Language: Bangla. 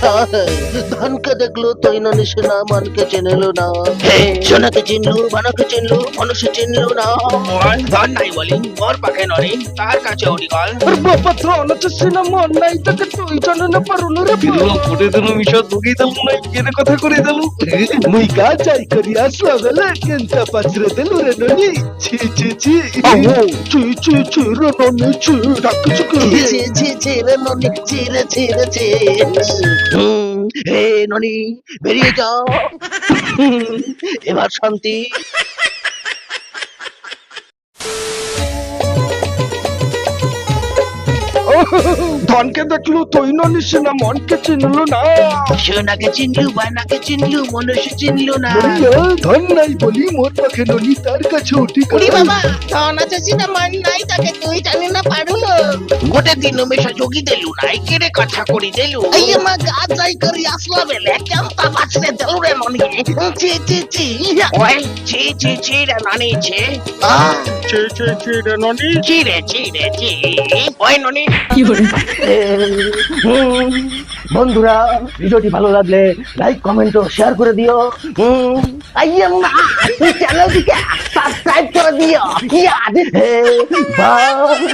আচ্ছা ধনকে দেখলো তুই ননি সেনা মনকে চিনলো না, হে সোনাকে চিনলু বানাকে চিনলু মনুষ্য চিনলু না। ধন নাই বলি মোর পাখে ননি তার কাছে উঠি গল। আরে বাবা ধন আছে সিনা মন নাই তাকে তুই জানো না পারুন রে কিরলো কোটে দিল মিশা দুগি দিল না কেনে কথা করে দিল মুই গা যাই করি আসলা বেলা কেনটা পাছরে দিল রে ননি ছি ছি ছি ছি ছি ছি রে ননি ছি ডাক চুকে ছি ছি ছি রে ননি ছি রে ছি রে ছি। হে ননি বেরিয়ে যাও, এবার শান্তি। ধনকে দেখলো তুই ননি সিনা মনকে চিনলো না। সোনাকে চিনলু বানাকে চিনলু মনুষ্য চিনলু না। ধন নাই বলি মোর পাখে ননি তার কাছে উঠি উড়ি বাবা ধন আছে সিনা মন নাই তাকে তুই জানি না পারুন। গোটে দিন মেশা যোগী দেলু নাই কেড়ে কথা করি দেলু। এই মা গা যাই করি আসলা বেলে কেমতা বাছরে দেলু রে ননি ছি ছি ছি। ওই ছি ছি ছি রে ননি ছি। ছি ছি ছি রে ননি ছি রে ছি রে ছি। ওই ননি। বন্ধুরা ভিডিওটি ভালো লাগলে লাইক কমেন্ট ও শেয়ার করে দিও। চ্যানেলটিকে সাবস্ক্রাইব করে দিও। বাই।